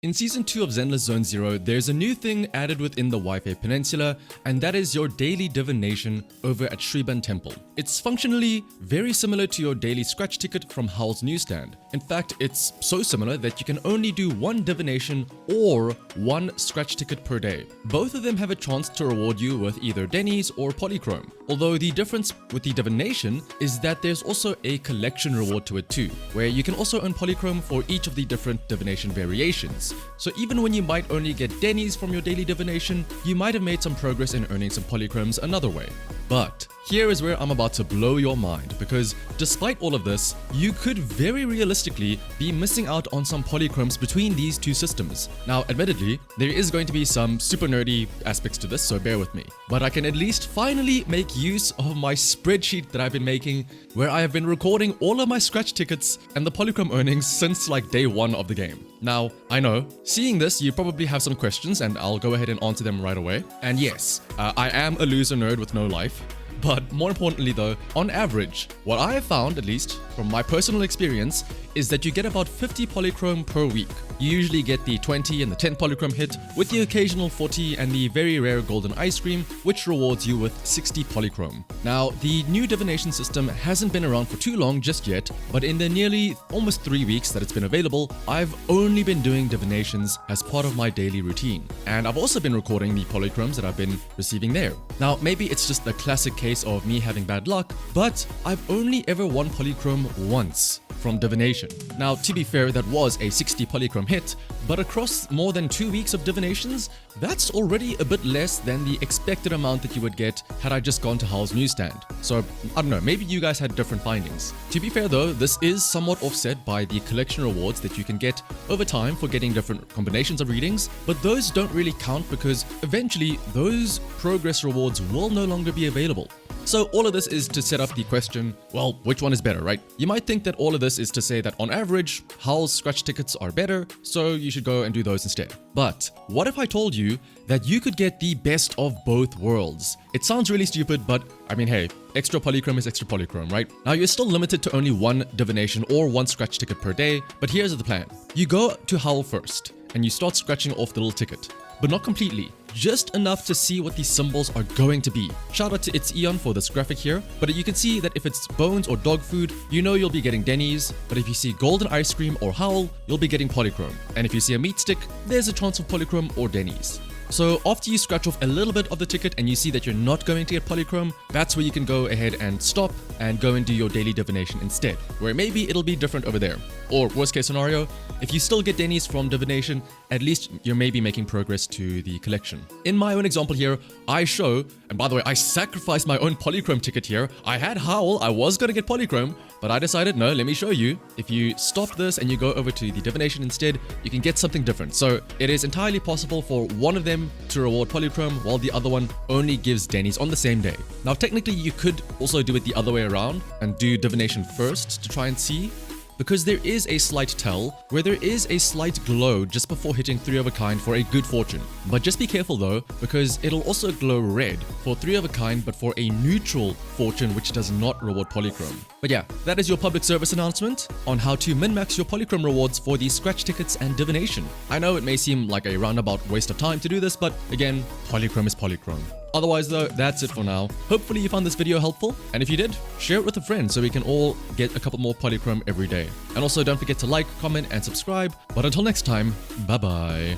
In Season 2 of Zenless Zone Zero, there's a new thing added within the Wi-Fi Peninsula, and that is your daily divination over at Shriban Temple. It's functionally very similar to your daily scratch ticket from HOWL's newsstand. In fact, it's so similar that you can only do one divination or one scratch ticket per day. Both of them have a chance to reward you with either Denny's or POLYCHROME. Although the difference with the divination is that there's also a collection reward to it too, where you can also earn POLYCHROME for each of the different divination variations. So even when you might only get Denny's from your daily divination, you might have made some progress in earning some POLYCHROMEs another way. But here is where I'm about to blow your mind, because despite all of this, you could very realistically be missing out on some POLYCHROMEs between these two systems. Now, admittedly, there is going to be some super nerdy aspects to this, so bear with me. But I can at least finally make use of my spreadsheet that I've been making, where I have been recording all of my scratch tickets and the POLYCHROME earnings since like day one of the game. Now, I know, seeing this, you probably have some questions, and I'll go ahead and answer them right away. And yes, I am a loser nerd with no life. But more importantly though, on average, what I have found, at least from my personal experience, is that you get about 50 POLYCHROME per week. You usually get the 20 and the 10 POLYCHROME hit, with the occasional 40 and the very rare golden ice cream, which rewards you with 60 POLYCHROME. Now, the new divination system hasn't been around for too long just yet, but in the nearly almost 3 weeks that it's been available, I've only been doing divinations as part of my daily routine. And I've also been recording the POLYCHROMEs that I've been receiving there. Now, maybe it's just the classic case of me having bad luck, but I've only ever won POLYCHROME once from divination. Now, to be fair, that was a 60 POLYCHROME hit, but across more than 2 weeks of divinations, that's already a bit less than the expected amount that you would get had I just gone to HOWL's newsstand. So, I don't know, maybe you guys had different findings. To be fair though, this is somewhat offset by the collection rewards that you can get over time for getting different combinations of readings, but those don't really count because eventually those progress rewards will no longer be available. So all of this is to set up the question, well, which one is better, right? You might think that all of this is to say that on average, HOWL's scratch tickets are better, so you should go and do those instead. But what if I told you that you could get the best of both worlds? It sounds really stupid, but I mean, hey, extra POLYCHROME is extra POLYCHROME, right? Now you're still limited to only one divination or one scratch ticket per day, but here's the plan. You go to HOWL first, and you start scratching off the little ticket. But not completely, just enough to see what these symbols are going to be. Shout out to It's Eon for this graphic here, but you can see that if it's bones or dog food, you know you'll be getting Denny's, but if you see golden ice cream or HOWL, you'll be getting POLYCHROME. And if you see a meat stick, there's a chance of POLYCHROME or Denny's. So after you scratch off a little bit of the ticket and you see that you're not going to get POLYCHROME, that's where you can go ahead and stop and go and do your daily divination instead, where maybe it'll be different over there. Or worst case scenario, if you still get Denny's from divination, at least you're maybe making progress to the collection. In my own example here, A-SHUO, and by the way, I sacrificed my own POLYCHROME ticket here. I had HOWL, I was going to get POLYCHROME, but I decided, no, let me show you. If you stop this and you go over to the divination instead, you can get something different. So it is entirely possible for one of them to reward POLYCHROME while the other one only gives Denny's on the same day. Now technically you could also do it the other way around and do divination first to try and see, because there is a slight tell where there is a slight glow just before hitting 3 of a kind for a good fortune. But just be careful though, because it'll also glow red for 3 of a kind but for a neutral fortune which does not reward POLYCHROME. But yeah, that is your public service announcement on how to min-max your POLYCHROME rewards for the scratch tickets and divination. I know it may seem like a roundabout waste of time to do this, but again, POLYCHROME is POLYCHROME. Otherwise though, that's it for now. Hopefully you found this video helpful, and if you did, share it with a friend so we can all get a couple more POLYCHROME every day. And also don't forget to like, comment, and subscribe. But until next time, bye bye.